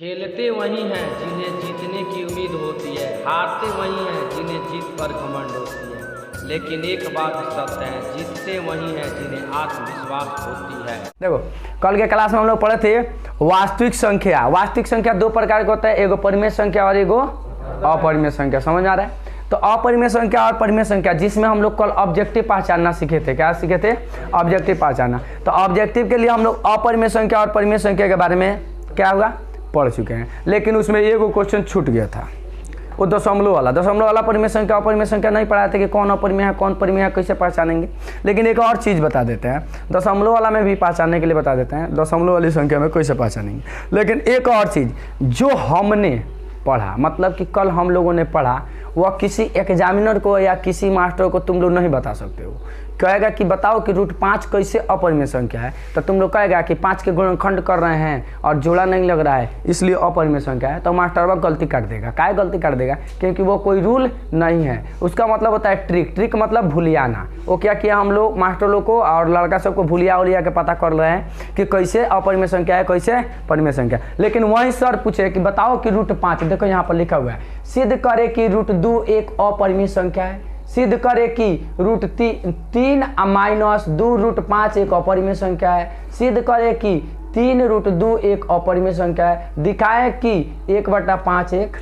खेलते वही हैं जिन्हें जीतने की उम्मीद होती है, हारते वही हैं जिन्हें जीत पर घमंड होती है। लेकिन एक बात सत्य है, जीतते वही हैं जिन्हें आत्मविश्वास होती है। देखो, कल के क्लास में हम लोग पढ़े थे वास्तविक संख्या। वास्तविक संख्या दो प्रकार के होता है, एगो परिमेय संख्या और एगो अपरिमेय संख्या। समझ में आ रहा है? तो अपरिमेय संख्या और परिमेय संख्या, जिसमें हम लोग कल ऑब्जेक्टिव पहचानना सीखे थे। क्या सीखे थे? ऑब्जेक्टिव पहचानना। तो ऑब्जेक्टिव के लिए हम लोग अपरिमेय संख्या और परिमेय संख्या के बारे में क्या हुआ पढ़ चुके हैं, लेकिन उसमें एगो क्वेश्चन छूट गया था, वो दशमलव वाला परिमेय संख्या अपरिमेय संख्या नहीं पढ़ाए थे कि कौन अपरिमेय है कौन परिमेय है, कैसे पहचानेंगे। लेकिन एक और चीज़ बता देते हैं, दशमलव वाला में भी पहचानने के लिए बता देते हैं, दशमलव वाली संख्या में कैसे पहचानेंगे। लेकिन एक और चीज़ जो हमने पढ़ा, मतलब कि कल हम लोगों ने पढ़ा, वह किसी एग्जामिनर को या किसी मास्टर को तुम लोग नहीं बता सकते हो। कहेगा कि बताओ कि √5 कैसे अपरिमेय संख्या है, तो तुम लोग कहेगा कि 5 के गुणनखंड कर रहे हैं और जोड़ा नहीं लग रहा है इसलिए अपरिमेय संख्या है, तो मास्टर वह गलती कर देगा। क्या गलती कर देगा? क्योंकि वो कोई रूल नहीं है, उसका मतलब होता है ट्रिक। ट्रिक मतलब भूलियाना। वो क्या किया, हम लोग मास्टर लोग को और लड़का सबको भूलिया उलिया के पता कर रहे हैं कि कैसे अपरिमेय संख्या है कैसे परिमेय संख्या। लेकिन वही सर पूछे कि बताओ कि √5, देखो यहाँ पर लिखा हुआ है, सिद्ध करे कि √2 एक अपरिमेय संख्या है, सिद्ध करे कि √3 - 2 √5 एक अपरिमेय संख्या है, सिद्ध करे कि 3 √2 एक अपरिमेय संख्या है, दिखाए कि 1/5 एक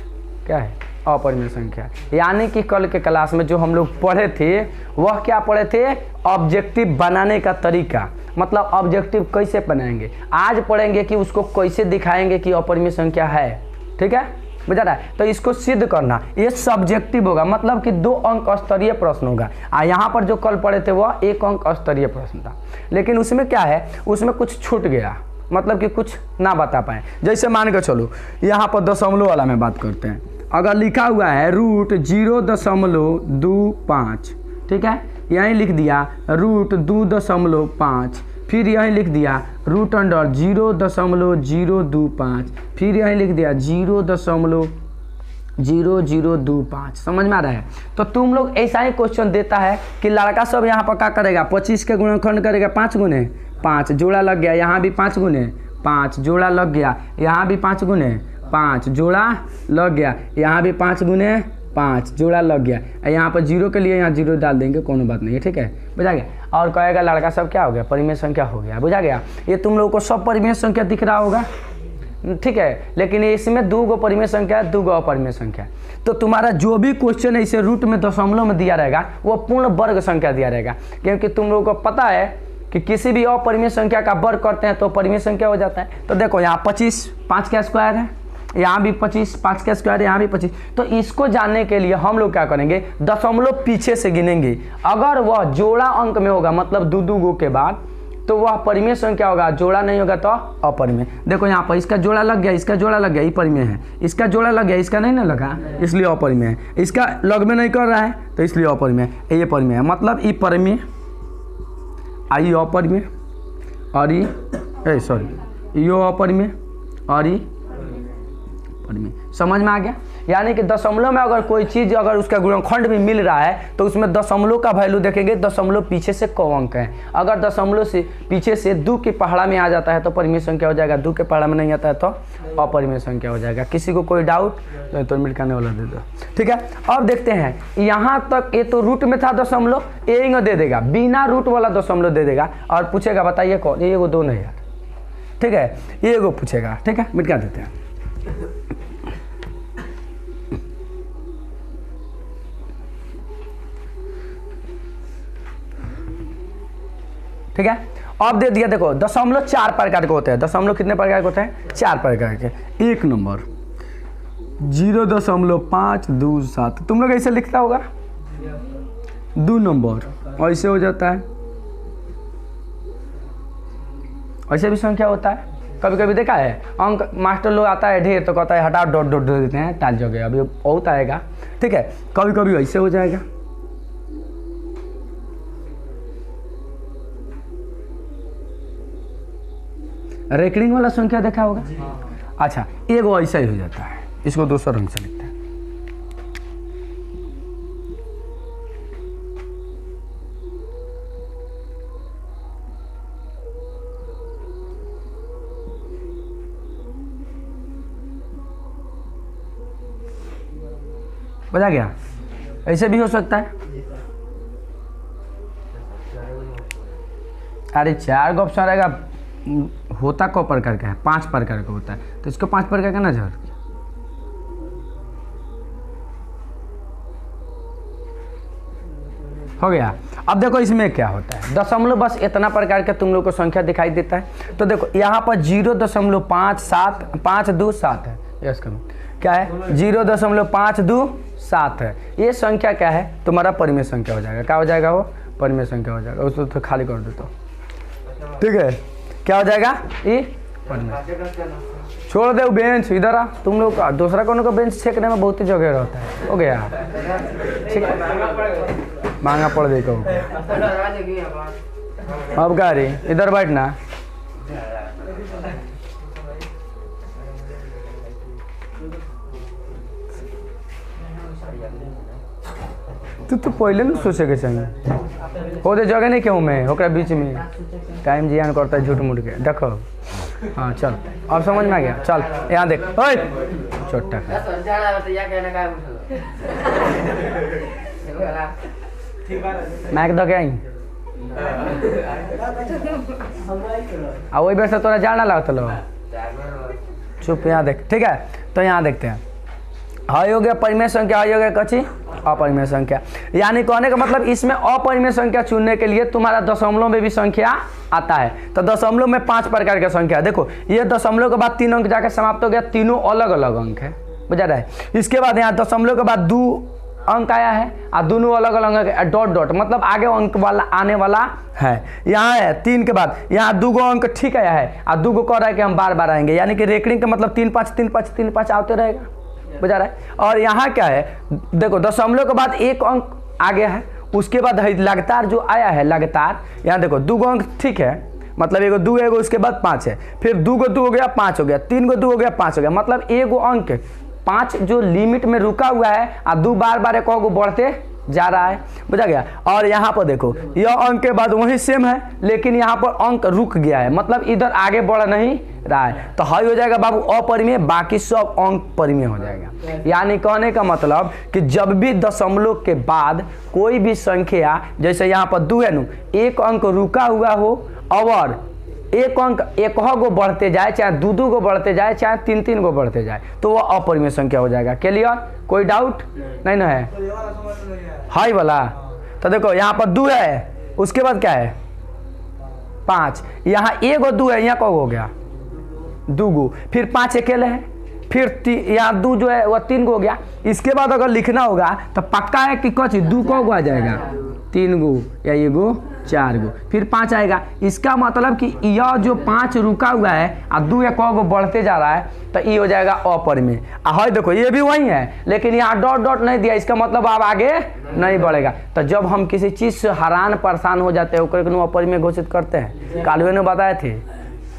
क्या है अपरिमेय संख्या। यानी कि कल के क्लास में जो हम लोग पढ़े थे वह क्या पढ़े थे, ऑब्जेक्टिव बनाने का तरीका, मतलब ऑब्जेक्टिव कैसे बनाएंगे। आज पढ़ेंगे कि उसको कैसे दिखाएंगे कि अपरिमेय संख्या है। ठीक है, बुझा रहा है? तो इसको सिद्ध करना ये सब्जेक्टिव होगा, मतलब कि 2 अंक स्तरीय प्रश्न होगा। यहाँ पर जो कल पढ़े थे वह 1 अंक स्तरीय प्रश्न था, लेकिन उसमें क्या है, उसमें कुछ छूट गया, मतलब कि कुछ ना बता पाए। जैसे मान के चलो यहाँ पर दशमलव वाला में बात करते हैं, अगर लिखा हुआ है √0.25, ठीक है, यहीं लिख दिया √2.5, फिर यहीं लिख दिया √0.025, फिर यहीं लिख दिया 0.0025। समझ में आ रहा है? तो तुम लोग ऐसा ही क्वेश्चन देता है कि लड़का सब यहाँ पर क्या करेगा, 25 के गुणनखंड करेगा 5 गुने 5, जोड़ा लग गया, यहाँ भी 5 गुने 5 जोड़ा लग गया, यहाँ भी 5 गुने 5 जोड़ा लग गया, यहाँ भी 5 गुने 5 जोड़ा लग गया। यहाँ पर 0 के लिए यहाँ 0 डाल देंगे, कोनो बात नहीं है। ठीक है, बुझा गया? और कहेगा लड़का सब क्या हो गया, परिमेय संख्या हो गया। बुझा गया? ये तुम लोगों को सब परिमेय संख्या दिख रहा होगा, ठीक है, लेकिन इसमें 2 गो परिमेय संख्या है, 2 गो अपरिमेय संख्या। तो तुम्हारा जो भी क्वेश्चन ऐसे रूट में दशमलव में दिया रहेगा वो पूर्ण वर्ग संख्या दिया रहेगा, क्योंकि तुम लोगों को पता है कि किसी भी अपरिमेय संख्या का वर्ग करते हैं तो परिमेय संख्या हो जाता है। तो देखो यहाँ 25 5 का स्क्वायर है, यहाँ भी 25 5 का स्क्वायर, यहाँ भी 25। तो इसको जानने के लिए हम लोग क्या करेंगे, दशमलव पीछे से गिनेंगे। अगर वह जोड़ा अंक में होगा, मतलब 2 गो के बाद, तो वह परिमेय संख्या होगा, जोड़ा नहीं होगा तो अपरिमेय। देखो यहाँ पर इसका जोड़ा लग गया, इसका जोड़ा लग गया, ये परिमेय है, इसका जोड़ा लग गया, इसका नहीं ना लगा, इसलिए अपरिमेय है, इसका लग में नहीं कर रहा है तो इसलिए अपरिमेय है। ये परिमेय है, मतलब ये परिमेय, आई अपरिमेय, और ये सॉरी यो अपरिमेय और ये परिमेय। समझ में आ गया? यानी कि दशमलव में अगर कोई चीज़ अगर उसका गुणनखंड भी मिल रहा है तो उसमें दशमलव का वैल्यू देखेंगे, दशमलव पीछे से कौ अंक है। अगर दशमलव से पीछे से 2 के पहाड़ा में आ जाता है तो परिमेय संख्या हो जाएगा, 2 के पहाड़ा में नहीं आता है तो अपरिमेय संख्या हो जाएगा। किसी को कोई डाउट तो मिटकाने वाला दे दो। ठीक है, अब देखते हैं, यहाँ तक ये तो रूट में था दशमलव, ये दे देगा, बिना रूट वाला दशमलव दे देगा और पूछेगा बताइए कौन, ये वो 2 नहीं यार। ठीक है, ये वो पूछेगा। ठीक है, मिटका देते हैं। ठीक है, अब दे दिया। देखो दशमलव 4 प्रकार के होते हैं। दशमलव कितने प्रकार के होते हैं? 4 प्रकार के। 1 नंबर 0.527, तुम लोग ऐसे लिखता होगा। 2 नंबर ऐसे हो जाता है, ऐसे भी संख्या होता है। कभी कभी देखा है अंक मास्टर लोग आता है ढेर तो कहता है हटाओ डॉट डॉट दे देते हैं, टाल जगह अभी बहुत आएगा। ठीक है, कभी कभी ऐसे हो जाएगा। रेकरिंग वाला संख्या देखा होगा। अच्छा, एगो ऐसा ही हो जाता है, इसको दूसरा रंग से लिखते हैं। बजा गया। ऐसे भी हो सकता है। अरे 4 ऑप्शन रहेगा, होता को प्रकार का है, 5 प्रकार का होता है, तो इसको 5 प्रकार का ना जोड़। हो गया। अब देखो इसमें क्या होता है, दशमलव बस इतना प्रकार का तुम लोग को संख्या दिखाई देता है। तो देखो यहाँ पर 0.527 है, यस करो क्या है 0.527 है। ये संख्या क्या है तुम्हारा परिमेय संख्या हो जाएगा। क्या हो जाएगा वो परिमेय संख्या हो जाएगा। उसको तो खाली कर देता हूँ, ठीक है। क्या हो जाएगा ये परिमेय। छोड़ दे बेंच, इधर आ। तुम लोग का दूसरा कोनो का बेंच छेकने में बहुत ही जगह रहता है। हो गया, ठीक है, महंगा पड़ गई कहूँ। अब क्या रे, इधर बैठना। तो पहले ना सोचे के चाहिए हो दे जगह नहीं क्यों मैं ओकरा बीच में टाइम जियान करता है झूठ मूठ के। देखो हाँ चल अब समझ में आ गया। चल यहाँ देख, ओए छोटा मैक दो क्या वही बेर से तोरा जाना लगता लो। चुप, यहाँ देख, ठीक है। तो यहाँ देखते हैं, हाई हो गया परिमेय संख्या, हाई हो गया कच्ची अपरिमेय संख्या। यानी कहने का मतलब इसमें अपरिमेय संख्या चुनने के लिए तुम्हारा दशमलव में भी संख्या आता है। तो दशमलव में 5 प्रकार की संख्या है। देखो ये दशमलव के बाद 3 अंक जाकर समाप्त हो गया, तीनों अलग अलग अंक है, बुझा रहा है। इसके बाद यहाँ दशमलव के बाद 2 अंक आया है और दोनों अलग अलग अंक डॉट डॉट मतलब आगे अंक वाला आने वाला है। यहाँ है 3 के बाद यहाँ 2 अंक ठीक आया है और 2 कह रहा है कि हम बार बार आएंगे, यानी कि रेकरिंग का मतलब 3 5 3 5 3 5 आते रहेगा, बुझा रहा है। और यहाँ क्या है देखो दशमलव के बाद 1 अंक आ गया है, उसके बाद लगातार जो आया है लगातार, यहाँ देखो 2 अंक ठीक है, मतलब एगो 2 एगो उसके बाद 5 है, फिर 2 को 2 हो गया 5 हो गया, 3 को 2 हो गया 5 हो गया, मतलब एगो अंक 5 जो लिमिट में रुका हुआ है और 2 बार बार एक को बढ़ते जा रहा है, बुझा गया। और यहाँ पर देखो यह अंक के बाद वही सेम है, लेकिन यहाँ पर अंक रुक गया है, मतलब इधर आगे बढ़ नहीं रहा है। तो हाई हो जाएगा बाबू अपरिमेय, बाकी सब अंक परिमेय हो जाएगा। यानी कहने का मतलब कि जब भी दशमलव के बाद कोई भी संख्या, जैसे यहाँ पर 2 है न, 1 अंक रुका हुआ हो और 1 अंक 1 गो बढ़ते जाए, चाहे 2 गो बढ़ते जाए, चाहे 3 गो बढ़ते जाए, तो वो अपरिमेय संख्या हो जाएगा। क्लियर, कोई डाउट नहीं ना है हाई वाला। तो देखो यहाँ पर 2 है, उसके बाद क्या है 5, यहाँ 1 और 2 है, यहाँ कब हो गया 2 गो, फिर 5 अकेले है, फिर यहाँ 2 जो है वह 3 गो हो गया। इसके बाद अगर लिखना होगा तो पक्का है कि कुछ 2 को आ जाएगा 3 गो या 1 गो 4 गो, फिर 5 आएगा। इसका मतलब कि यह जो 5 रुका हुआ है और 2 एक गो बढ़ते जा रहा है, तो ये हो जाएगा अपरिमेय। हाई देखो ये भी वही है, लेकिन यहाँ डॉट डॉट नहीं दिया, इसका मतलब अब आगे नहीं बढ़ेगा। तो जब हम किसी चीज़ से हैरान परेशान हो जाते हैं ओकरे को अपरिमेय घोषित करते हैं। कालवे ने बताए थे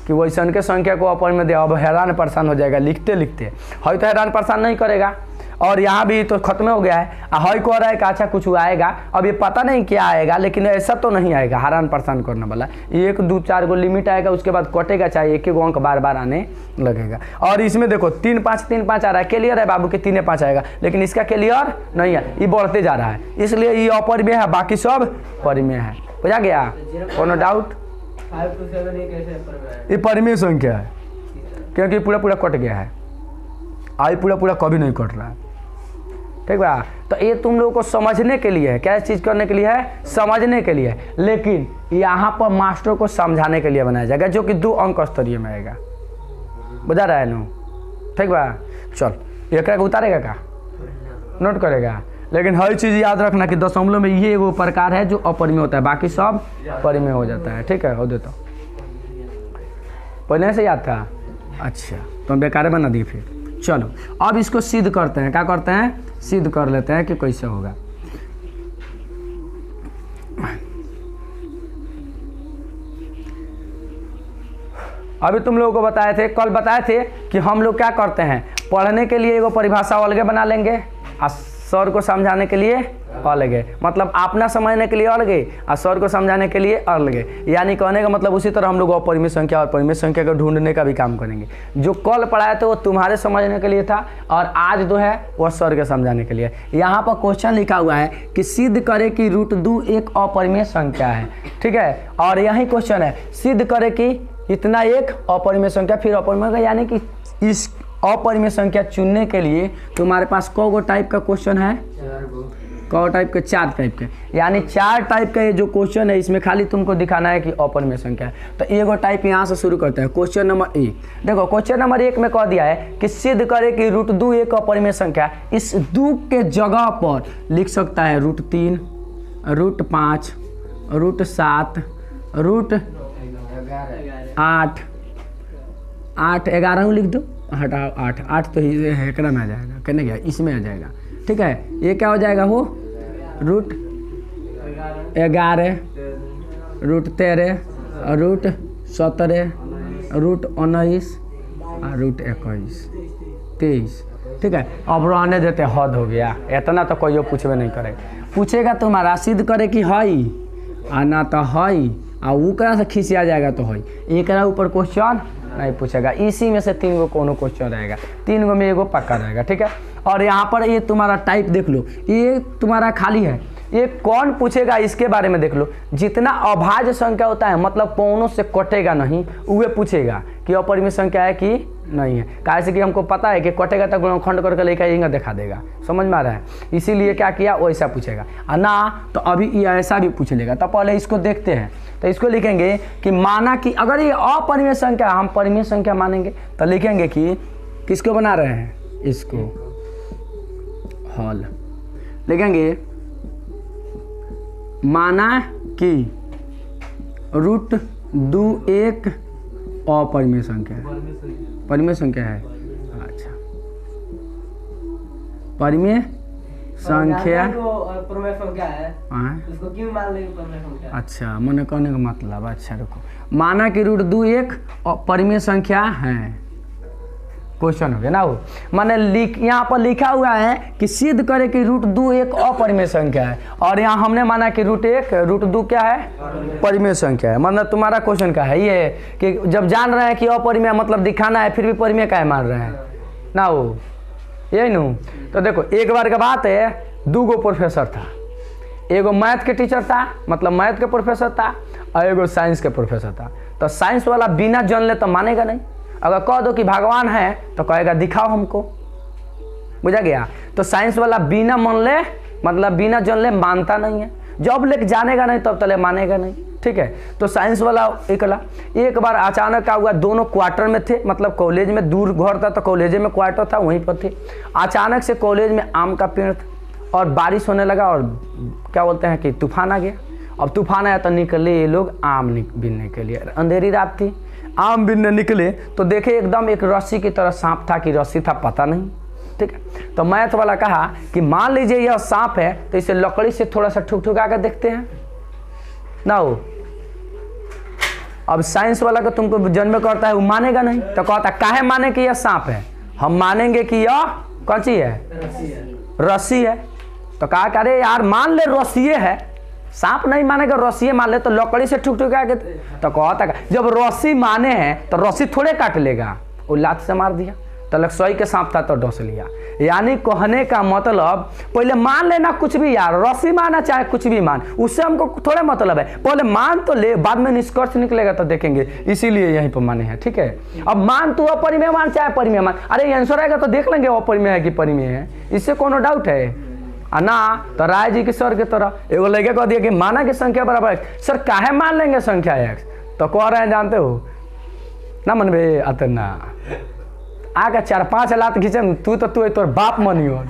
कि वैसन के संख्या को अपरिमेय दिया, अब हैरान परेशान हो जाएगा लिखते लिखते। हाई तो हैरान परेशान नहीं करेगा, और यहाँ भी तो खत्म हो गया है। हाई को रहा है कि अच्छा कुछ आएगा, अब ये पता नहीं क्या आएगा, लेकिन ऐसा तो नहीं आएगा हैरान परेशान करने वाला। 1 2 4 गो लिमिट आएगा, उसके बाद कटेगा, चाहे 1 अंक बार बार आने लगेगा। और इसमें देखो 3 5 3 5 आ रहा है, क्लियर है बाबू कि 3 5 आएगा, लेकिन इसका क्लियर नहीं है, ये बढ़ते जा रहा है, इसलिए ये अपरिमेय है, बाकी सब परिमेय है। बुझा गया, कोनो डाउट। ये परिमेय संख्या है क्योंकि पूरा पूरा कट गया है, आई पूरा पूरा कभी नहीं कट रहा है, ठीक बा। तो ये तुम लोगों को समझने के लिए है, क्या चीज़ करने के लिए है, समझने के लिए, लेकिन यहाँ पर मास्टर को समझाने के लिए बनाया जाएगा, जो कि 2 अंक स्तरीय में आएगा। बुझा रहा है नो, ठीक बा। चल एक उतारेगा का नोट करेगा, लेकिन हर चीज़ याद रखना कि दशमलव में ये वो प्रकार है जो अपरिमेय होता है, बाकी सब परिमेय हो जाता है, ठीक है। हो देता पहले से याद था, अच्छा तो बेकार बना दिए। फिर चलो अब इसको सिद्ध करते हैं, क्या करते हैं सिद्ध कर लेते हैं कि कैसे होगा। अभी तुम लोगों को बताए थे, कल बताए थे कि हम लोग क्या करते हैं, पढ़ने के लिए एगो परिभाषा अलग बना लेंगे और सर को समझाने के लिए अलग है, मतलब अपना समझने के लिए अलग है और सर को समझाने के लिए अलग है। यानी कहने का मतलब उसी तरह हम लोग अपरिमेय संख्या और परिमेय संख्या को ढूंढने का भी काम करेंगे। जो कल पढ़ाया था वो तुम्हारे समझने के लिए था और आज जो है वो सर के समझाने के लिए। यहाँ पर क्वेश्चन लिखा हुआ है कि सिद्ध करे कि √2 एक अपरिमेय संख्या है, ठीक है। और यही क्वेश्चन है, सिद्ध करे कि इतना एक अपरिमेय संख्या, फिर अपरिमेय, यानी कि इस अपरिमेय संख्या चुनने के लिए तुम्हारे पास कौ टाइप का क्वेश्चन है, कौ टाइप के, 4 टाइप के, यानी 4 टाइप का ये जो क्वेश्चन है इसमें खाली तुमको दिखाना है कि अपरिमेय संख्या है। तो एगो टाइप यहाँ से शुरू करते हैं। क्वेश्चन नंबर 1 देखो, क्वेश्चन नंबर 1 में कह दिया है कि सिद्ध करे कि √2 एक अपरिमेय संख्या। इस 2 के जगह पर लिख सकता है √3, √5, √7, √8, 11 लिख दो, हटाओ 8 तो हेकड़ा में आ जाएगा, कहने गया इसमें आ जाएगा, ठीक है। ये क्या हो जाएगा, हो √11, √13, √17, √19 और √21, 23, ठीक है। अब रहने देते, हद हो गया, इतना तो कोई पूछबे नहीं करे। पूछेगा तुम्हारा सिद्ध करे कि हई आ ना तो हई आ उकरा से खिसिया जाएगा तो हई, एक ऊपर क्वेश्चन नहीं पूछेगा। इसी में से 3 गो कोनो क्वेश्चन रहेगा, 3 गो में एगो पक्का रहेगा, ठीक है। और यहाँ पर ये तुम्हारा टाइप देख लो, ये तुम्हारा खाली है, ये कौन पूछेगा इसके बारे में देख लो। जितना अभाज्य संख्या होता है, मतलब कोनों से कटेगा नहीं, वह पूछेगा कि अपरिमेय संख्या है कि नहीं है। कैसे कि हमको पता है कि कटेगा तो गुणनखंड करके लेकर आएंगे, दिखा देगा, समझ में आ रहा है। इसीलिए क्या किया, वैसा पूछेगा। और ना तो अभी ये ऐसा भी पूछ लेगा। तो पहले इसको देखते हैं। तो इसको लिखेंगे कि माना कि अगर ये अपरिमेय संख्या, हम परिमेय संख्या मानेंगे तो लिखेंगे कि किसको बना रहे हैं, इसको हल लिखेंगे। माना कि √2 एक अपरिमेय संख्या है, परिमेय संख्या है। अच्छा, परिमेय संख्या है, उसको क्यों मान लेंगे परिमेय संख्या? अच्छा, मैंने कहने का मतलब, अच्छा रुको, माना कि √2 एक परिमेय संख्या है, क्वेश्चन हो गया ना। वो मैंने यहाँ पर लिखा हुआ है कि सिद्ध करे कि √2 एक अपरिमेय संख्या है, और यहाँ हमने माना कि √2 क्या है, परिमेय संख्या है। मतलब तुम्हारा क्वेश्चन का है ये कि जब जान रहे हैं कि अपरिमेय मतलब दिखाना है, फिर भी परिमेय का है मान रहे हैं ना, वो यही नू। तो देखो, एक बार का बात है, 2 गो प्रोफेसर था, एगो मैथ के टीचर था, मतलब मैथ के प्रोफेसर था, और एगो साइंस के प्रोफेसर था। तो साइंस वाला बिना जान ले तो मानेगा नहीं। अगर कह दो कि भगवान है तो कहेगा दिखाओ हमको, बुझा गया। तो साइंस वाला बिना मान ले, मतलब बिना जान ले, मानता नहीं है। जब लेके जानेगा नहीं तब तले मानेगा नहीं, ठीक है। तो साइंस वाला एक बार अचानक क्या हुआ, दोनों क्वार्टर में थे, मतलब कॉलेज में, दूर घर था तो कॉलेज में क्वार्टर था, वहीं पर थे। अचानक से कॉलेज में आम का पेड़ था और बारिश होने लगा, और क्या बोलते हैं कि तूफान आ गया। अब तूफान आया तो निकले ये लोग आम बीनने के लिए। अंधेरी रात थी, आम बीनने निकले तो देखे एकदम एक रस्सी की तरह सांप था, कि रस्सी था पता नहीं, ठीक है। तो मैथ वाला कहा कि मान लीजिए यह सांप है, तो इसे लकड़ी से थोड़ा सा ठुक-ठुका कर देखते हैं ना। हो अब साइंस वाला को तुमको जन्म करता है, वो मानेगा नहीं, तो कहता काहे माने कि यह सांप है, हम मानेंगे कि यह कौन सी है, रस्सी है। तो कहा कि अरे यार मान ले रस्सी है, सांप नहीं मानेगा, रस्सी मान ले, तो लकड़ी से ठुक-ठुका के। तो कहता जब रस्सी माने हैं तो रस्सी थोड़े काट लेगा, वो लात से मार दिया, तो लक्ष्य के सांप था तो डस लिया। यानी कहने का मतलब पहले मान लेना कुछ भी यार, रस्सी माना चाहे कुछ भी मान, उससे हमको थोड़ा मतलब है, पहले मान तो ले, बाद में निष्कर्ष निकलेगा तो देखेंगे। इसीलिए यहीं पर माने हैं, ठीक है। अब मान तू अपरिमेय मान चाहे परिमेय मान, अरे आंसर आएगा तो देख लेंगे अपरिमेय है कि परिमेय है, इससे कोनो डाउट है ना। तो राय जी के सर के तरह एगो लड़के कह दिया कि माना की संख्या बराबर x, सर काहे मान लेंगे संख्या x, तो कह रहे हैं जानते हो ना, मनबे आते ना आगे 4-5 लात खींचे, तू तोर बाप मनियो,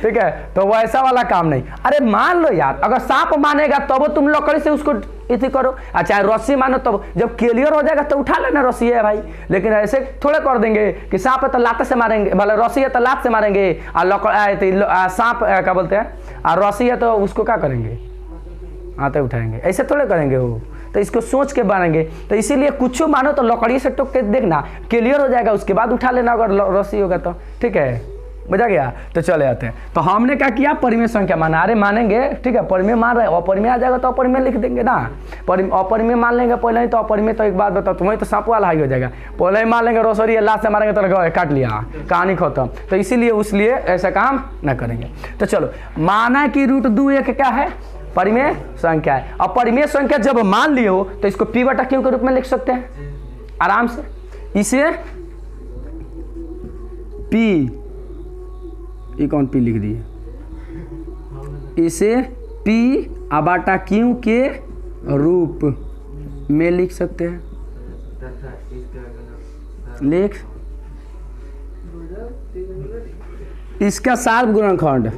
ठीक है। तो वैसा वाला काम नहीं। अरे मान लो यार, अगर सांप मानेगा तब तुम लकड़ी से उसको इसी करो, चाहे रस्सी मानो, तब जब क्लियर हो जाएगा तो उठा लेना रस्सी है भाई। लेकिन ऐसे थोड़े कर देंगे कि सांप है तो लात से मारेंगे, भले रस्सी है तो लात से मारेंगे, और सांप क्या बोलते हैं, और रस्सी है तो उसको क्या करेंगे, आते उठाएंगे, ऐसे थोड़े करेंगे वो। तो इसको सोच के मानेंगे। तो इसीलिए कुछ मानो तो लकड़ी से टोक के देखना, क्लियर हो जाएगा, उसके बाद उठा लेना अगर रस्सी होगा तो, ठीक है बुझा गया। तो चले आते हैं। तो हमने क्या किया, परिमेय संख्या माना। अरे मानेंगे, ठीक है, परिमेय मान रहे, अपरिमेय आ जाएगा तो अपरिमेय लिख देंगे ना। अपरिमेय मान लेंगे पहले ही, तो अपरिमेय तो एक बात बताओ, तुम्हें तो सांप वाला हाई हो जाएगा। पहले ही मान लेंगे रोसरी, लास्ट से मारेंगे तो लगा काट लिया, कहानी खत्म। तो इसीलिए उसलिए ऐसा काम ना करेंगे। तो चलो, माना कि √2 एक क्या है, परिमेय संख्या है। अब परिमेय संख्या जब मान लिए हो तो इसको p बटा q के रूप में लिख सकते हैं आराम से। इसे p, ये कौन p लिख दिए, इसे p बटा q के रूप में लिख सकते हैं। लिख, इसका सार्व गुणनखंड,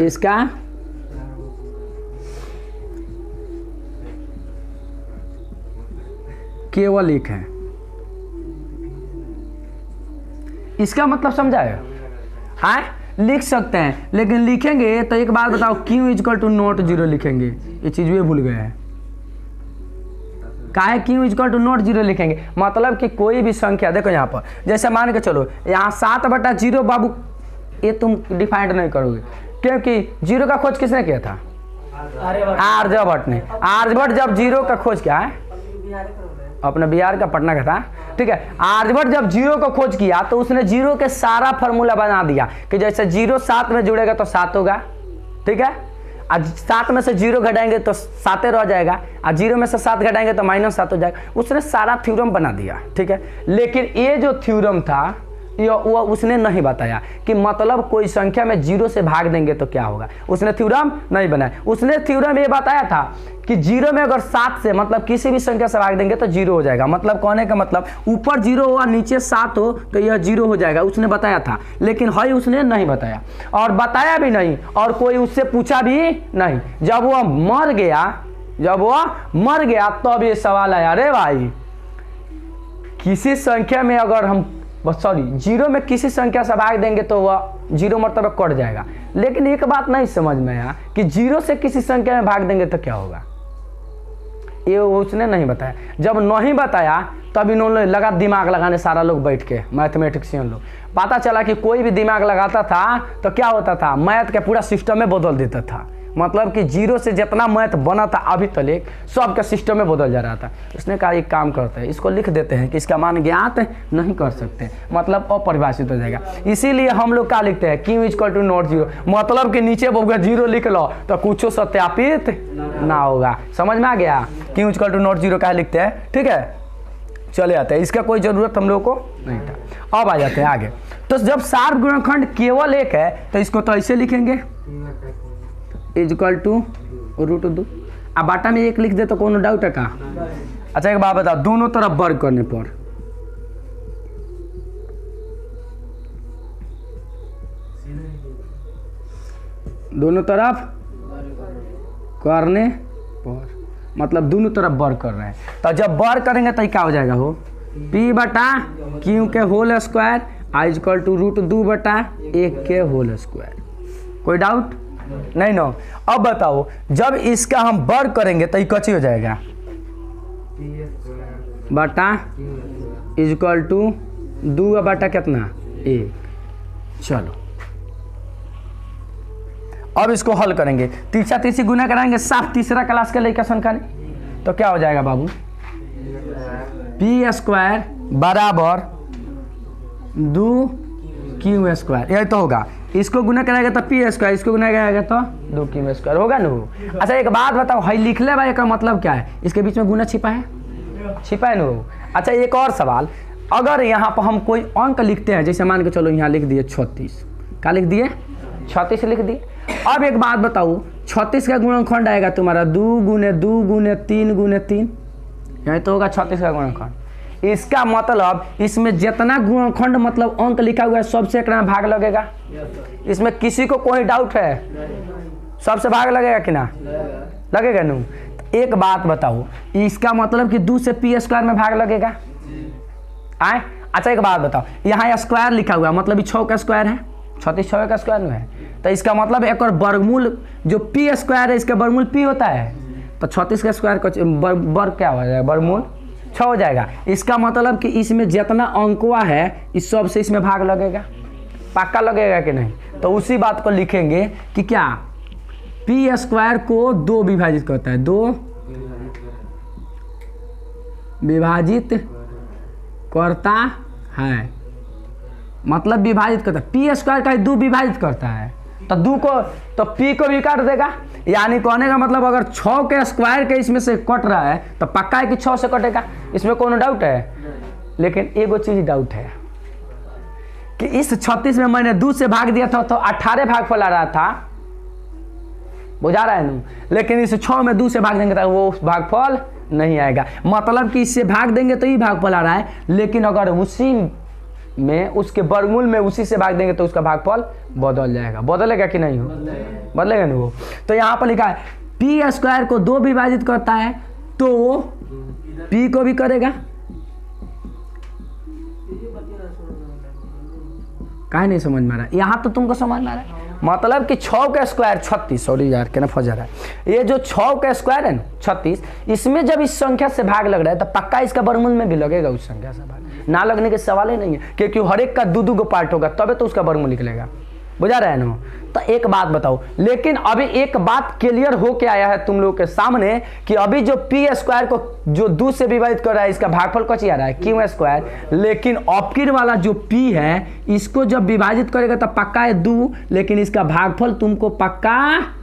इसका केवल एक है। इसका मतलब समझाए, हाँ लिख सकते हैं, लेकिन लिखेंगे तो एक बात बताओ, q = नॉट 0 लिखेंगे, ये चीज वे भूल गए हैं। काहे q = नॉट 0 लिखेंगे, मतलब कि कोई भी संख्या, देखो यहाँ पर जैसे मान के चलो, यहाँ 7/0 बाबू, ये तुम डिफाइंड नहीं करोगे, क्योंकि 0 का खोज किसने किया था, आर्यभट्ट ने। आर्यभट्ट जब 0 का खोज किया है, अपने बिहार का पटना का था, ठीक है। आर्यभट्ट जब 0 को खोज किया तो उसने 0 के सारा फॉर्मूला बना दिया कि जैसे 0 7 में जुड़ेगा तो 7 होगा, ठीक है। आज 7 में से 0 घटाएंगे तो 7 रह जाएगा, और 0 में से 7 घटाएंगे तो -7 हो जाएगा। उसने सारा थ्योरम बना दिया, ठीक है। लेकिन ये जो थ्योरम था, वो उसने नहीं बताया कि मतलब कोई संख्या में 0 से भाग देंगे तो क्या होगा। उसने थ्योरम नहीं बनाया। उसने थ्योरम ये बताया था कि 0 में अगर 7 से मतलब किसी भी संख्या से भाग देंगे तो 0 हो जाएगा। मतलब कहने का मतलब ऊपर 0 हो और नीचे 7 हो तो यह 0 हो जाएगा, उसने बताया था। लेकिन है उसने नहीं बताया, और बताया भी नहीं, और कोई उससे पूछा भी नहीं। जब वह मर गया तब ये सवाल आया, अरे भाई किसी संख्या में अगर हम 0 में किसी संख्या से भाग देंगे तो वह 0 मरतबा कट जाएगा। लेकिन एक बात नहीं समझ में आया कि 0 से किसी संख्या में भाग देंगे तो क्या होगा, ये उसने नहीं बताया। जब नहीं बताया तब इन्होंने लगा दिमाग लगाने, सारा लोग बैठ के, मैथमेटिशियन लोग। पता चला कि कोई भी दिमाग लगाता था तो क्या होता था, मैथ के पूरा सिस्टम में बदल देता था। मतलब कि 0 से जितना मैथ बना था अभी तक सबका सिस्टम में बदल जा रहा था। उसने कहा एक काम करते हैं, इसको लिख देते हैं कि इसका मान ज्ञात नहीं कर सकते, मतलब अपरिभाषित हो जाएगा। इसीलिए हम लोग क्या लिखते हैं, q = नॉट 0, मतलब कि नीचे 0 लिख लो तो कुछ सत्यापित ना होगा। समझ में आ गया, q = नॉट 0 क्या लिखते हैं, ठीक है। चले आते हैं, इसका कोई जरूरत हम लोग को नहीं था। अब आ जाते हैं आगे। तो जब सार्व गुणनखंड केवल एक है तो इसको तो ऐसे लिखेंगे, = √2। अब बाटा में 1 लिख दे तो कोनो डाउट है का। अच्छा एक बात बताओ, दोनों तरफ वर्ग करने पर मतलब दोनों तरफ वर्ग कर रहे हैं। तो जब वर्ग करेंगे तो क्या हो जाएगा, हो p बटा q के होल स्क्वायर = √2/1 के होल स्क्वायर। कोई डाउट नहीं ना। अब बताओ जब इसका हम वर्ग करेंगे तो ये कची हो जाएगा, बटा = 2 बटा कितना 1। चलो अब इसको हल करेंगे, तीसरा तीसरी गुना कराएंगे, साफ तीसरा क्लास के लड़का संख्या नहीं। तो क्या हो जाएगा बाबू, p² बराबर 2q², यही तो होगा। इसको गुना कराएगा तो p², इसको गुना कराएगा तो 2q² होगा ना। अच्छा एक बात बताओ, हाई लिख ले भाई, का मतलब क्या है, इसके बीच में गुना छिपा है ना। अच्छा एक और सवाल, अगर यहाँ पर हम कोई अंक लिखते हैं, जैसे मान के चलो यहाँ लिख दिए 36, क्या लिख दिए 36 लिख दिए। अब एक बात बताओ, 36 का गुणनखंड आएगा तुम्हारा 2 × 2 × 3 × 3, यही तो होगा 36 का गुणनखंड। इसका मतलब इसमें जितना गुणनखंड मतलब अंक लिखा हुआ है सबसे एक भाग लगेगा। इसमें किसी को कोई डाउट है, सबसे भाग लगेगा कि ना लगेगा नू। एक बात बताओ, इसका मतलब कि 2 से p² में भाग लगेगा आए। अच्छा एक बात बताओ, यहाँ स्क्वायर लिखा हुआ है, मतलब 6 का स्क्वायर है, 36 6 का स्क्वायर में है, तो इसका मतलब एक और वर्गमूल जो p² है इसका वर्गमूल p होता है, तो 36 का स्क्वायर का वर्ग क्या हो जाएगा, वर्गमूल 6 हो जाएगा। इसका मतलब कि इसमें जितना अंकवा है इस सब से इसमें भाग लगेगा। पक्का लगेगा कि नहीं? तो उसी बात को लिखेंगे कि क्या पी स्क्वायर को 2 विभाजित करता है, 2 विभाजित करता है, मतलब विभाजित करता है। पी स्क्वायर का 2 विभाजित करता है तो 2 को तो पी को भी काट देगा, यानी कहने का मतलब अगर 6 के स्क्वायर के इसमें से कट रहा है तो पक्का है कि 6 से कटेगा, इसमें कोनो डाउट है? लेकिन एगो चीज डाउट है कि इस 36 में मैंने 2 से भाग दिया था तो 18 भागफल आ रहा था, बुझा रहा है ना? लेकिन इस 6 में 2 से भाग देंगे तो वो भागफल नहीं आएगा, मतलब कि इससे भाग देंगे तो ही भागफल आ रहा है, लेकिन अगर उसी में उसके वर्गमूल में उसी से भाग देंगे तो उसका भागफल बदल जाएगा। बदलेगा कि नहीं हो? बदलेगा ना वो। तो यहाँ पर लिखा है पी स्क्वायर को 2 विभाजित करता है तो पी को भी करेगा, काहे नहीं समझ में आ रहा? यहाँ तो तुमको समझ में आ रहा है, मतलब कि 6 का स्क्वायर 36, सॉरी यार क्या ना फंस जा रहा है, ये जो 6 का स्क्वायर है ना 36, इसमें जब इस संख्या से भाग लग रहा है तो पक्का इसका वर्गमूल में भी लगेगा उस संख्या से भाग, ना लगने के सवाल ही नहीं है, क्योंकि हर एक का 2-2 को पार्ट होगा तबे तो उसका वर्गमूल निकलेगा। बुझा रहा है ना? तो एक बात बताओ, लेकिन अभी एक बात क्लियर हो के आया है तुम लोगों के सामने कि अभी जो पी स्क्वायर को जो 2 से विभाजित कर रहा है इसका भागफल कची आ रहा है क्यू स्क्वायर, लेकिन अपकिर वाला जो पी है इसको जब विभाजित करेगा तो पक्का है 2, लेकिन इसका भागफल तुमको पक्का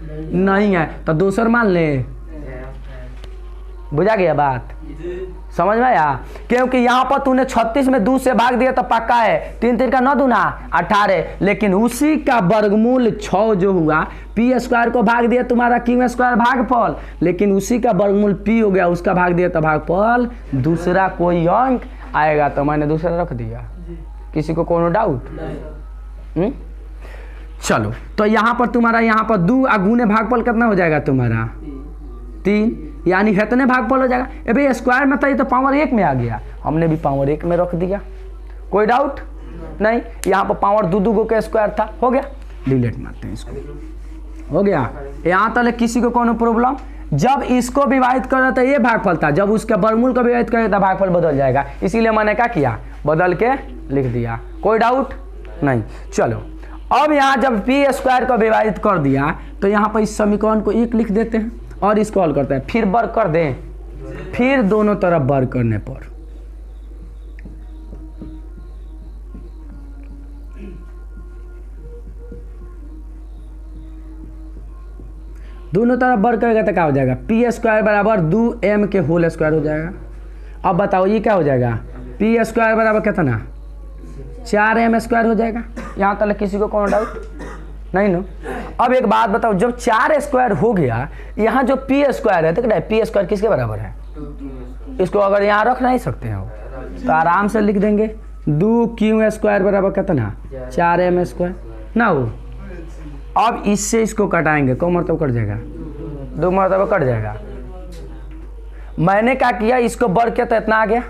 नहीं है, तो दूसर मान ले। बुझा गया बात? समझ में आया? क्योंकि यहाँ पर तूने 36 में 2 से भाग दिया तो पक्का है 3-3 का 9 दूना 18, लेकिन उसी का वर्गमूल 6 जो हुआ पी स्क्वायर को भाग दिया तुम्हारा क्यू स्क्वायर भागफल, लेकिन उसी का वर्गमूल पी हो गया, उसका भाग दिया तो भागफल दूसरा कोई अंक आएगा, तो मैंने दूसरा रख दिया। किसी को कोनो डाउट? चलो तो यहाँ पर तुम्हारा यहाँ पर 2 गुने भागफल कितना हो जाएगा तुम्हारा 3, यानी इतने भागफल हो जाएगा। ए भाई स्क्वायर में था ये तो पावर 1 में आ गया, हमने भी पावर 1 में रख दिया, कोई डाउट नहीं। यहाँ पर पावर 2 का स्क्वायर था, हो गया, डिलीट मारते हैं इसको, हो गया। यहाँ तक किसी को कोनो प्रॉब्लम? जब इसको विभाजित कर रहा था ये भागफल था, जब उसके वर्गमूल को विभाजित करेगा भागफल बदल जाएगा, इसीलिए मैंने क्या किया, बदल के लिख दिया, कोई डाउट नहीं। चलो अब यहाँ जब पी स्क्वायर को विभाजित कर दिया तो यहाँ पर इस समीकरण को 1 लिख देते हैं और इसको हल करते हैं, फिर वर्ग कर दें, फिर दोनों तरफ वर्ग करने पर दोनों तरफ वर्ग करेगा तो क्या हो जाएगा, पी स्क्वायर बराबर 2m के होल स्क्वायर हो जाएगा। अब बताओ ये क्या हो जाएगा, पी स्क्वायर बराबर कितना 4m स्क्वायर हो जाएगा। यहाँ तक किसी को कोनो डाउट नहीं ना? अब एक बात बताओ, जब 4 स्क्वायर हो गया, यहाँ जो पी स्क्वायर है देख रहे, पी स्क्वायर किसके बराबर है, इसको अगर यहाँ रख नहीं सकते हो तो आराम से लिख देंगे 2q स्क्वायर बराबर कितना 4m स्क्वायर ना हो। अब इससे इसको कटाएंगे, को मरतब कट जाएगा, 2 मरतबा कट जाएगा। मैंने क्या किया, इसको वर्ग किया तो इतना आ गया,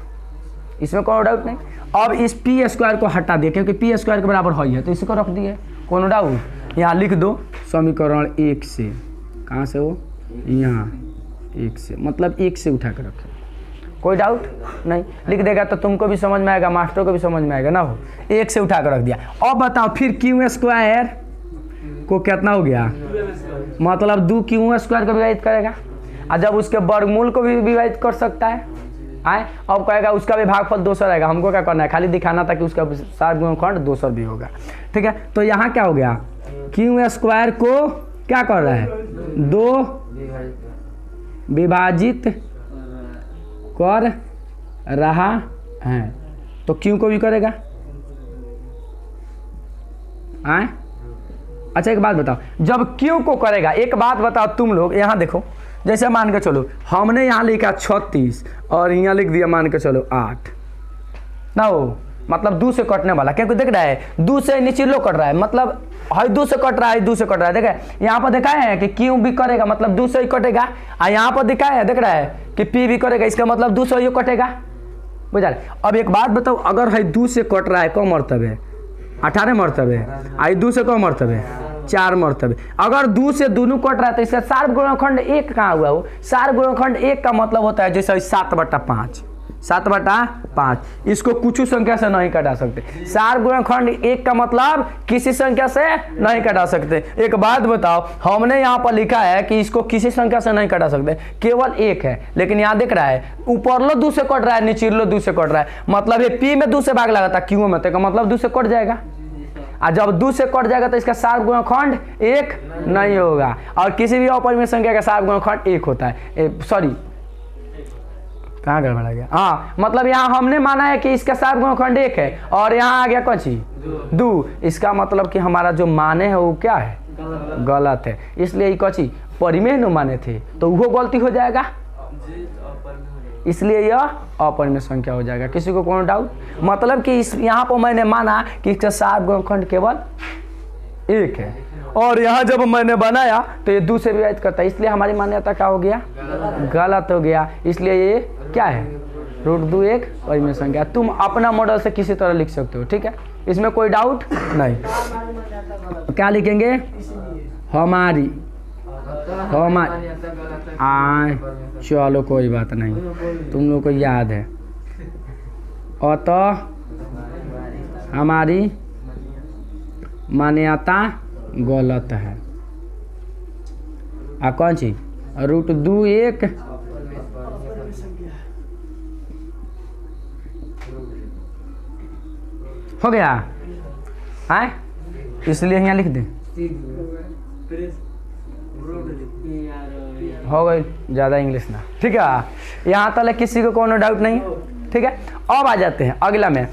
इसमें कोनो डाउट नहीं। अब इस पी स्क्वायर को हटा दिया क्योंकि पी स्क्वायर के बराबर है तो इसको रख दिए, कोनो डाउट। यहाँ लिख दो समीकरण 1 से, कहाँ से हो, यहाँ 1 से, मतलब 1 से उठा कर रखे, कोई डाउट नहीं। लिख देगा तो तुमको भी समझ में आएगा, मास्टर को भी समझ में आएगा ना हो, 1 से उठा कर रख दिया। अब बताओ फिर क्यू स्क्वायर को कितना हो गया, मतलब 2q स्क्वायर को विभाजित करेगा, और जब उसके वर्गमूल को भी विभाजित कर सकता है आए, अब कहेगा उसका भी भागफल 200 रहेगा। हमको क्या करना है, खाली दिखाना था कि उसका सात गुणनखंड 200 भी होगा, ठीक है। तो यहाँ क्या हो गया, क्यू स्क्वायर को क्या कर रहा है, 2 विभाजित कर रहा है, तो क्यू को भी करेगा आए। अच्छा एक बात बताओ, जब क्यू को करेगा, एक बात बताओ तुम लोग, यहाँ देखो, जैसे मान के चलो हमने यहाँ लिखा 36 और यहाँ लिख दिया मान के चलो 8 ना हो, मतलब 2 से कटने वाला, क्योंकि देख रहा है 2 से नीचे लो कट रहा है, मतलब है 2 से कट रहा है, 2 से कट रहा है। देखे यहाँ पर दिखाया है कि क्यू भी करेगा, मतलब 2 से ही कटेगा, और यहाँ पर दिखाया है देख रहा है कि पी भी करेगा, इसका मतलब 2 से ही कटेगा, बुझा। अब एक बात बताओ, अगर है 2 से कट रहा है, कौ मरतबे 18 मरतबे, आई 2 से कौ मरतबे 4 मरतबे। अगर 2 से दोनों कट रहा है तो इसका सार गुणनखंड 1 कहाँ हुआ हो, सार गुणनखंड 1 का मतलब होता है जैसे 7/5, 7/5। इसको कुछ संख्या से नहीं घटा सकते। सार गुणनखंड 1 का मतलब किसी संख्या से नहीं घटा सकते। एक बात बताओ, हमने यहाँ पर लिखा है कि इसको किसी संख्या से नहीं घटा सकते, केवल 1 है, लेकिन यहाँ देख रहा है ऊपरलो 2 से कट रहा है, नीचलो 2 से कट रहा है, मतलब ये पी में 2 से भाग लगा था, क्यू में, तो मतलब 2 से कट जाएगा। और जब 2 से कट जाएगा तो इसका सार गुणनखंड 1 नहीं होगा। और किसी भी अपरिमेय संख्या का सार गुणनखंड 1 होता है। सॉरी, कहाँ गड़बड़ा गया? हाँ, मतलब यहाँ हमने माना है कि इसका सार गुणनखंड 1 है और यहाँ आ गया कौन सी 2। इसका मतलब कि हमारा जो माने है वो क्या है? गलत है। इसलिए ये कौन परिमेय न माने थे, तो वो गलती हो जाएगा, इसलिए यह अपरिमेय संख्या हो जाएगा। किसी को कोनो डाउट? मतलब कि इस यहाँ पर मैंने माना कि इसका सार गुणनखंड केवल 1 है, और यहाँ जब मैंने बनाया तो ये 2 से विभाजित करता है, इसलिए हमारी मान्यता क्या हो गया? गलत हो गया। इसलिए ये क्या है? √2 एक परिमेय संख्या। तुम अपना मॉडल से किसी तरह लिख सकते हो, ठीक है, इसमें कोई डाउट नहीं। क्या लिखेंगे? हमारी चलो कोई बात नहीं, तुम लोग को याद है। अतः हमारी मान्यता गलत है। कौन सी? √2 एक हो गया है, इसलिए यहाँ लिख दे। हो गई, ज़्यादा इंग्लिश ना, ठीक है। यहाँ तक किसी को कोनो डाउट नहीं, ठीक है। अब आ जाते हैं अगला में।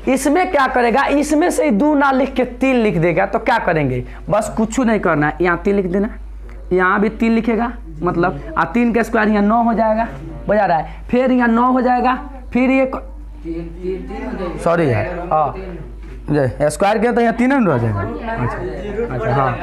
इसमें क्या करेगा? इसमें से 2 ना लिख के 3 लिख देगा, तो क्या करेंगे? बस कुछ नहीं करना है, यहाँ 3 लिख देना, यहाँ भी 3 लिखेगा, मतलब 3 का स्क्वायर यहाँ 9 हो जाएगा, बजा रहा है। फिर यहाँ 9 हो जाएगा, फिर ये सॉरी यार, हाँ स्क्वायर किया तो यहाँ 3 रह जाएगा। अच्छा हाँ,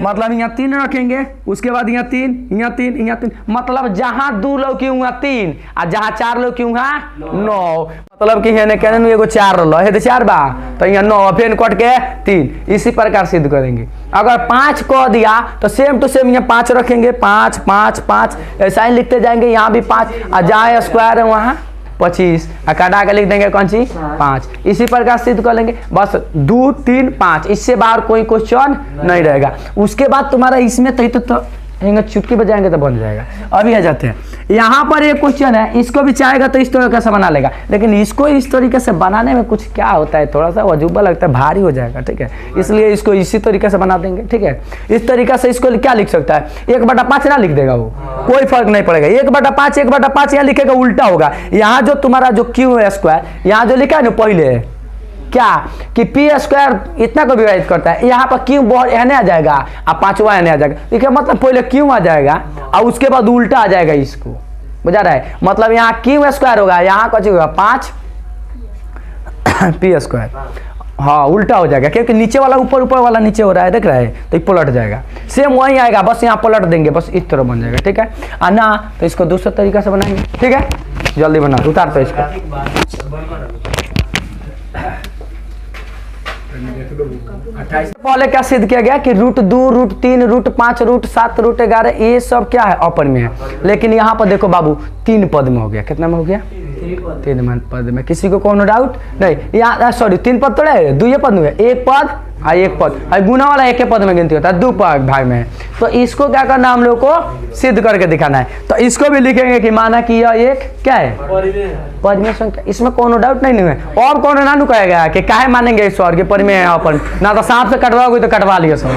मतलब यहाँ 3 रखेंगे, उसके बाद यहाँ 3, यहाँ 3, यहाँ 3, मतलब जहाँ 2 लोग की वहाँ 3 और जहाँ 4 लोग की वहाँ 9, मतलब कि है कहने एगो 4 रहा है तो 4 बा, तो यहाँ 9 फिर कट के 3। इसी प्रकार सिद्ध करेंगे। अगर 5 कह दिया तो सेम टू सेम यहाँ 5 रखेंगे, 5 5 5 ऐसा ही लिखते जाएंगे। यहाँ भी 5 और जहाँ स्क्वायर है वहाँ 25 कटा के लिख देंगे कौन सी 5। इसी प्रकार सिद्ध कर लेंगे। बस 2 3 5, इससे बाहर कोई क्वेश्चन नहीं रहेगा। उसके बाद तुम्हारा इसमें तो चुटकी बजाएंगे तो बन जाएगा। अभी आ जाते हैं, यहाँ पर एक क्वेश्चन है, इसको भी चाहेगा तो इस तरीके से बना लेगा, लेकिन इसको इस तरीके से बनाने में कुछ क्या होता है, थोड़ा सा अजूबा लगता है, भारी हो जाएगा, ठीक है। इसलिए इसको इसी तरीके से बना देंगे, ठीक है। इस तरीके से इसको क्या लिख सकता है? 1/5 ना लिख देगा वो, कोई फर्क नहीं पड़ेगा। 1/5 1/5 यहाँ लिखेगा, उल्टा होगा। यहाँ जो तुम्हारा जो क्यू है स्क्वायर, यहाँ जो लिखा है ना पहले क्या कि पी स्क्वायर इतना को विभाजित करता है, यहाँ पर क्यू बहुत एने आ जाएगा और 5वां एने आ जाएगा। देखिए मतलब पहले क्यू आ जाएगा और उसके बाद उल्टा आ जाएगा, इसको बुझा रहा है। मतलब यहाँ क्यू स्क्वायर होगा, यहाँ कुछ होगा 5 पी स्क्वायर, हाँ उल्टा हो जाएगा, क्योंकि नीचे वाला ऊपर, ऊपर वाला नीचे हो रहा है, देख रहा है, तो पलट जाएगा। सेम वही आएगा, बस यहाँ पलट देंगे, बस इस तरह बन जाएगा, ठीक है। और ना तो इसको दूसरे तरीका से बनाएंगे, ठीक है। जल्दी बना, उतार तो इसको। पहले क्या सिद्ध किया गया कि √2 √3 √5 √7 √11 ये सब क्या है? अपरिमेय है। लेकिन यहाँ पर देखो बाबू 3 पद में हो गया। कितना में हो गया? 3 पद में। किसी को कोनो डाउट नहीं? यहाँ सॉरी 3 पद थोड़ा है, 2 पद में, 1 पद और 1 पद, और गुना वाला 1 पद में गिनती होता है, 2 भाग में है। तो इसको क्या करना, हम लोग को सिद्ध करके दिखाना है। तो इसको भी लिखेंगे कि माना कि यह एक क्या है? परिमेय संख्या। इसमें कोनो डाउट नहीं है। और कोनो ना कहेगा कि काहे मानेंगे ईश्वर के परिमेय है अपन, ना तो सांप से कटवाओगे तो कटवा लियो सब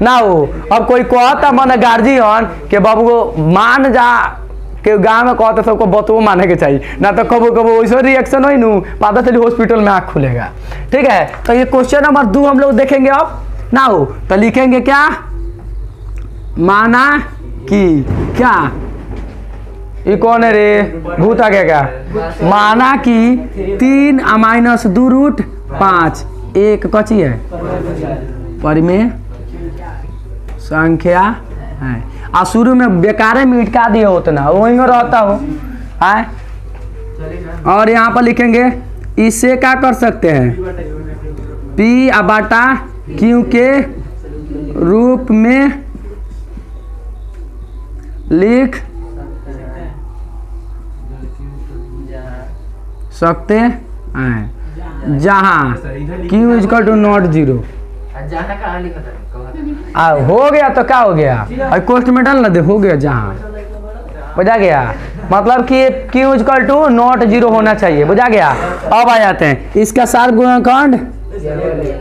ना हो। अब कोई कहता मन गार्जियन के बाबू को मान जा के गाँव में कहते सबको बतुओ माने के चाहिए, ना तो कबो कबो वैसे रिएक्शन हो नू, पता चली हॉस्पिटल में आँख खुलेगा, ठीक है। तो ये क्वेश्चन नंबर 2 हम लोग देखेंगे। अब ना हो तो लिखेंगे क्या? माना कि क्या, ये कौन है रे? भूत आ गया क्या? माना कि 3 - 2 √5 एक कची है? परिमेय संख्या है। आ शुरू में बेकारे में इटका दिए होते ना, वहीं में रहता हो है। और यहाँ पर लिखेंगे, इससे क्या कर सकते हैं? P/Q के रूप में लिख सकते हैं जहाँ Q is equal to not zero. हो गया तो क्या हो गया, और कोष्ट में डाल ना दे, हो गया जहाँ, बुझा गया। मतलब कि Q is equal to not zero होना चाहिए, बुझा गया। अब आ जाते हैं इसका सार गुणनखंड,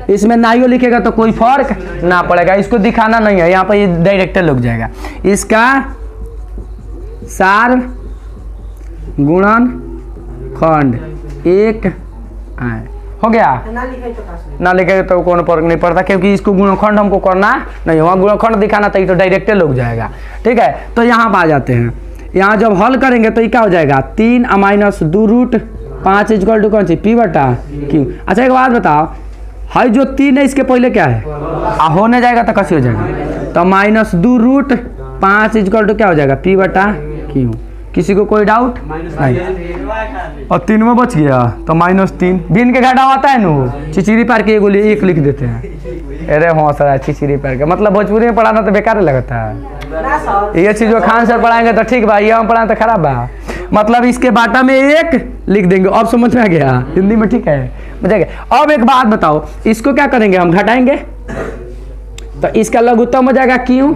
इसमें नाइयो लिखेगा तो कोई फर्क ना पड़ेगा, इसको दिखाना नहीं है, यहाँ पर ये डायरेक्टर लग जाएगा। इसका सार गुणनखंड एक है, हो गया। ना लिखे तो कोनो फर्क नहीं पड़ता, क्योंकि इसको गुणनखंड हमको करना नहीं, वहाँ गुणनखंड दिखाना चाहिए तो डायरेक्टर लग जाएगा, ठीक है। तो यहाँ पर आ जाते हैं, यहाँ जब हल करेंगे तो ये क्या हो जाएगा, 3 - 2 रूट 5 इजकल टू कौन सी पी बटा क्यू। अच्छा एक बात बताओ, हाई जो 3 है इसके पहले क्या है, होने जाएगा तो कैसे हो जाएगा, तो -2 रूट 5 इजकल टू क्या हो जाएगा पी बटा क्यू। किसी को कोई डाउट नहीं, और 3 में बच गया तो -3 बिन के घटा होता है ना, चिचिरी पार के गोली 1 लिख देते हैं। अरे हाँ सर, चिचिरी पार के मतलब भोजपुरी में पढ़ाना तो बेकार लगता है, ये चीज जो खान सर पढ़ाएंगे तो ठीक बा, ये हम पढ़ाएं तो खराब बा। मतलब इसके बाटा में 1 लिख देंगे, अब समझ में आ गया हिंदी में, ठीक है बुझेगा। अब एक बात बताओ, इसको क्या करेंगे हम, घटाएंगे तो इसका लघुत्तम हो जाएगा क्यों।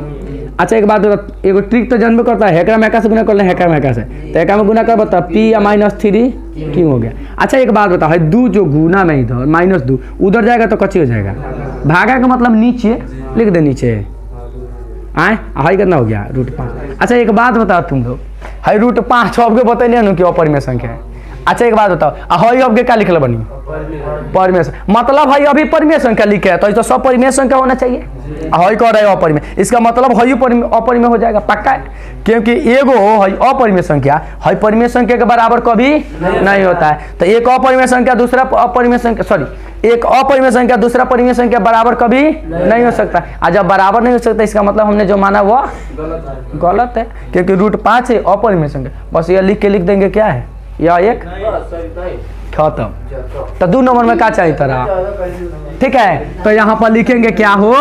अच्छा एक बात बताओ, एगो ट्रिक तो जन्म करता है, हेकरा मैका से गुना कर ले, हेकरा मैका से, तो हेकरा में गुना कर बता पी या -3 क्यों हो गया। अच्छा एक बात बताओ, है 2 जो गुना में इधर -2 उधर जाएगा तो कच्ची हो जाएगा, भागा का मतलब नीचे लिख दे, नीचे आए हाई कितना हो गया √5। अच्छा एक बात बताओ तुम लोग, हाई √5 आपके बतैलिए ना कि अपरिमेय संख्या है। अच्छा एक बात बताओ, हाई अब के क्या लिखल बनी, परिमेय, मतलब हाई अभी परिमेय संख्या लिखे है तो सब परिमेय संख्या होना चाहिए, हाई कह रहे हो अपरिमेय, इसका मतलब हाई अपरिमेय हो जाएगा पक्का है, क्योंकि एगो हाई अपरिमेय संख्या हाई परिमेय संख्या के बराबर कभी नहीं होता है। तो एक अपरिमेय संख्या दूसरा अपरिमेय संख्या, सॉरी एक अपरिमेय संख्या दूसरा परिमेय संख्या बराबर कभी नहीं हो सकता, और जब बराबर नहीं हो सकता इसका मतलब हमने जो माना वो गलत है, क्योंकि √5 है अपरिमेय संख्या। बस ये लिख के लिख देंगे क्या है, या एक खत्म। तो 2 नंबर में क्या चाहिए तरह, ठीक है। तो यहाँ पर लिखेंगे क्या हो,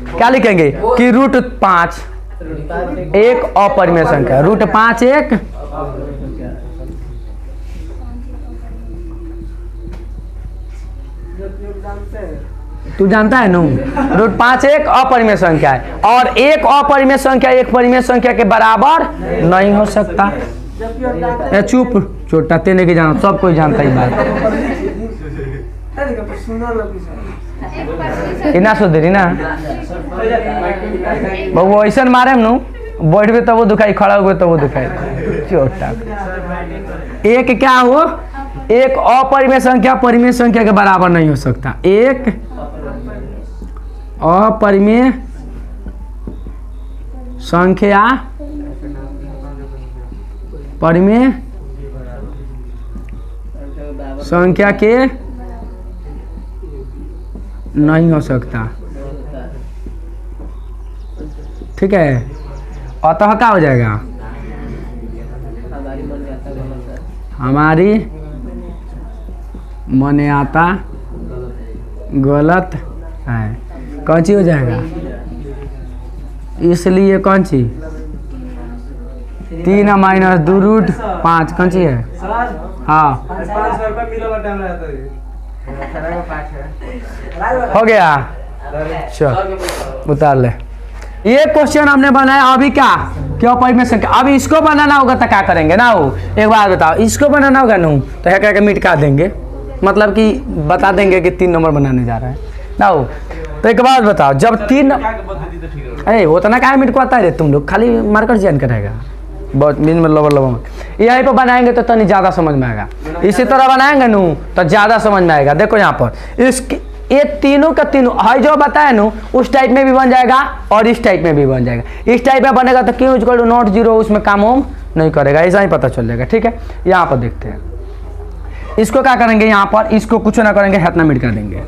क्या लिखेंगे कि √5 एक अपरिमेय संख्या, √5 एक तू जानता है नू, √5 एक अपरिमेय संख्या है, और एक अपरिमेय संख्या एक परिमेय संख्या के बराबर नहीं हो सकता। चुप छोटा तेने के जाना, सब कोई जानता ही बात, इना सुधरी ना बहु ऐसा मारे नू, बैठबे तब वो दुखाई, खड़ा हुए तब वो दुखाई, छोटा। एक क्या हो, एक अपरिमेय संख्या परिमेय संख्या के बराबर नहीं हो सकता, एक अपरिमेय संख्या परिमेय संख्या के नहीं हो सकता, ठीक है। अतः क्या हो जाएगा, हमारी मने आता गलत है, कौन सी हो जाएगा, इसलिए कौन सी 3 - 2 √5 कौन सी है, हाँ हो गया। चल उतार ले, ये क्वेश्चन हमने बनाया अभी क्या, क्यों परिमेय संख्या। अभी इसको बनाना होगा तो क्या करेंगे ना, वो एक बात बताओ, इसको बनाना होगा ना तो है क्या मिटका देंगे, मतलब कि बता देंगे कि 3 नंबर बनाने जा रहा है ना वो। तो एक बात बताओ, जब 3 अरे वो तो ना क्या मिटकवाता है तुम लोग, खाली मार्कर चेंज करेगा बहुत बीच में लबर यहीं पर बनाएंगे तो तनी ज़्यादा समझ में आएगा, इसी तरह बनाएंगे नू तो ज़्यादा समझ में आएगा। देखो यहाँ पर इसकी ये तीनों का तीनों हाई जो बताया नू उस टाइप में भी बन जाएगा और इस टाइप में भी बन जाएगा। इस टाइप में बनेगा तो क्यों इक्वल टू नॉट जीरो, उसमें काम वाम नहीं करेगा, ऐसा ही पता चल जाएगा। ठीक है, यहाँ पर देखते हैं इसको क्या करेंगे, यहाँ पर इसको कुछ ना करेंगे, इतना मिट कर देंगे,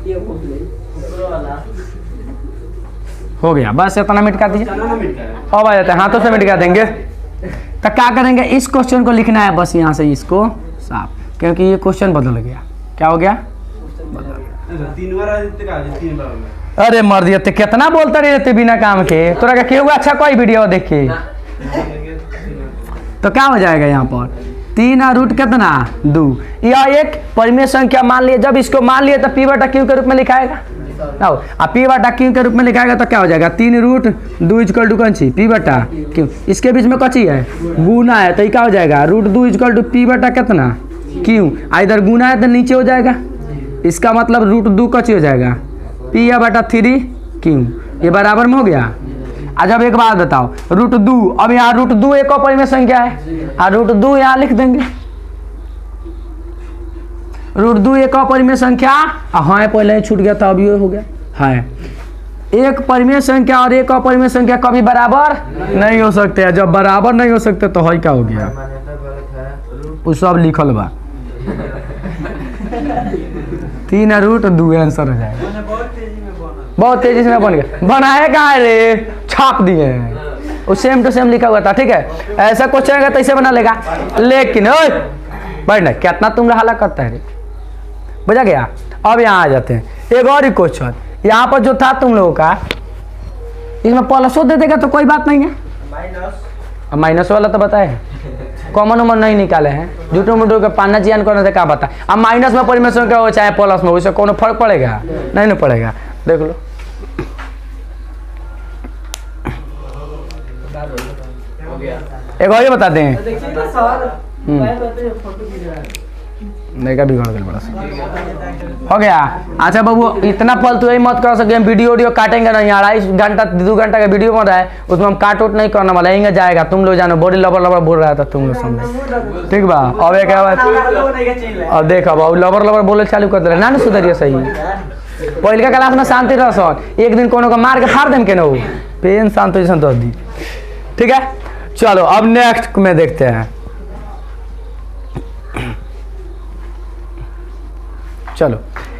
हो गया बस इतना मिट कर दीजिए। अब आ जाता है हाथों से मिट कर देंगे। तो क्या करेंगे, इस क्वेश्चन को लिखना है बस यहाँ से इसको साफ, क्योंकि ये क्वेश्चन बदल गया। क्या हो गया, अरे मर दिया कितना बोलता रहते बिना काम के, तोरा का क्यों अच्छा कोई वीडियो देखी तो क्या हो जाएगा यहाँ पर 3 और रूट कितना 2। यह एक परिमेय संख्या मान लिए, जब इसको मान लिए तो पी बटा क्यू के रूप में लिखाएगा ना, और पी बटा क्यू के रूप में लिखाएगा तो क्या हो जाएगा 3 रूट 2 इजकल टू कौन सी पी बटा क्यू। इसके बीच में कची है गुना है, तो ये क्या हो जाएगा रूट 2 इजकल टू पी बटा कितना क्यू। इधर गुना है तो नीचे हो जाएगा, इसका मतलब रूट 2 कची हो जाएगा पी या बटा 3 क्यू। ये बराबर में हो गया। जब एक बात बताओ रूट 2, अब यहाँ रूट 2 एक और परिमेय संख्या है, और रूट 2 यहाँ लिख देंगे, रूट 2 एक और परिमेय संख्या। हाँ पहले ही छूट गया था, अब ये हो गया है। एक परिमेय संख्या और एक अपरिमेय संख्या कभी बराबर नहीं हो सकते हैं। जब बराबर नहीं हो सकते तो है क्या हो गया, वो सब लिखल बा 3 रूट 2 आंसर हो जाएगा। बहुत तेजी से बन गया, बनाए कहाँ है रे, छाप दिए हैं, वो सेम टू सेम लिखा हुआ था। ठीक है, ऐसा क्वेश्चन आएगा तो ऐसे बना लेगा, लेकिन ओए बैठ ना कितना तुम हल्ला करता है रे, बुझा गया। अब यहाँ आ जाते हैं एक और ही क्वेश्चन, यहाँ पर जो था तुम लोगों का, इसमें प्लसो दे देगा तो कोई बात नहीं है, माइनस वाला तो बताए कॉमन उमन नहीं निकाले हैं, झूठो मूठो के पाना जियान करने से क्या बता। अब माइनस में परिमेय संख्या हो चाहे प्लस में, उससे कोनो फर्क पड़ेगा नहीं ना पड़ेगा। देख लो एक और ये बता दें, देखा बिगड़ गया बड़ा सा हो गया। अच्छा बाबू इतना फल तो यही मत कर सके, हम वीडियो काटेंगे नहीं, 2.5 घंटा 2 घंटा का वीडियो बन रहा है, उसमें हम काट उट नहीं करने वाला, यहीं जाएगा। तुम लोग जानो बॉडी लबर लबर बोल रहा था तुम लोग समझे, ठीक बा। अब एक अब देख अब लबर लबर बोले चालू कर दे ना ना सुधरिए सही। पहले का क्लास में शांति रह, एक दिन कोनो का मार के फाड़ देम के ना, पेन शांत दे दी। ठीक है चलो अब नेक्स्ट में देखते हैं। चलो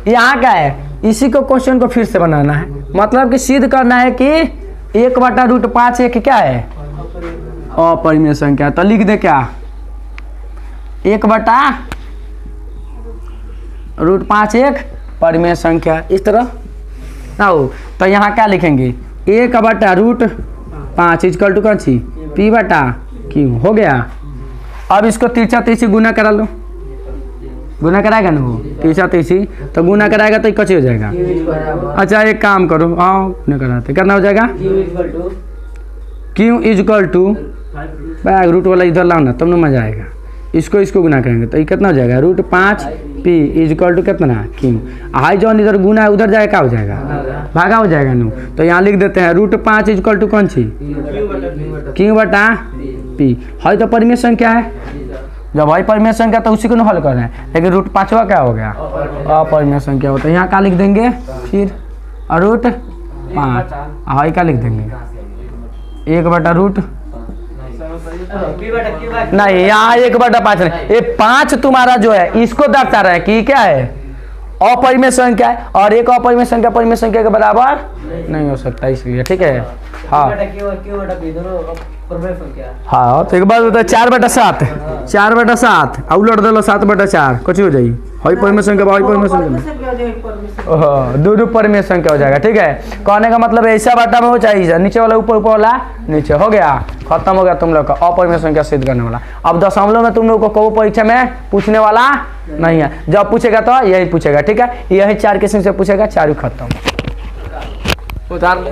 यहाँ क्या है, इसी को क्वेश्चन को फिर से बनाना है, मतलब कि सिद्ध करना है कि 1 बटा रूट 5 एक क्या है अपरिमेय संख्या। तो लिख दे क्या 1 बटा रूट 5 एक परिमेय संख्या, इस तरह ना हो। तो यहाँ क्या लिखेंगे 1 बटा रूट 5 इजकल टू कौन सी पी बटा क्यू हो गया। अब इसको तिरछा तिरछी गुना करा लो, गुना कराएगा ना वो तिरछा तिरछी, तो गुना कराएगा तो कच्ची हो जाएगा। अच्छा एक काम करो, हाँ गुना कराते करना हो जाएगा क्यू इजकल टू रूट वाला इधर लाओ ना तब ना मजा आएगा। इसको गुना करेंगे तो ये कितना हो जाएगा रूट 5 पी इजकल टू कितना क्यू। हाई जॉन इधर गुना है उधर जाएगा क्या हो जाएगा भागा हो जाएगा नो। तो यहाँ लिख देते हैं रूट 5 इजकल टू कौन सी क्यू बटा पी। है तो परिमेय संख्या है, जब भाई परिमेय संख्या तो उसी को हल कर रहे हैं, लेकिन रूट 5वां क्या हो गया अपरिमेय संख्या होता है। यहाँ क्या लिख देंगे फिर रूट 5, हाई क्या लिख देंगे 1 बटा रूट नहीं, यहाँ 1 बटा 5 नहीं, ये 5 तुम्हारा जो है इसको दर्शा रहा है कि क्या है अपरिमेय संख्या है, और एक अपरिमेय संख्या परिमेय संख्या के बराबर नहीं हो सकता इसलिए। ठीक है हाँ हाँ। तो एक बात बता 4 बटा 7 4 बटा 7 और उलट दो 7 बटा 4 कुछ हो जाएगी हई परिमेय संख्या हई परिमेय संख्या दो परिमेय संख्या हो जाएगा। ठीक है कहने का मतलब ऐसा बाटा में हो चाहिए नीचे वाला ऊपर ऊपर वाला नीचे हो गया, खत्म हो गया तुम लोग का अपरिमेय संख्या सिद्ध करने वाला। अब दशमलव में तुम लोग को कोई परीक्षा में पूछने वाला नहीं है, जब पूछेगा तो यही पूछेगा। ठीक है यही 4 किस्म से पूछेगा, 4 खत्म उतार ले।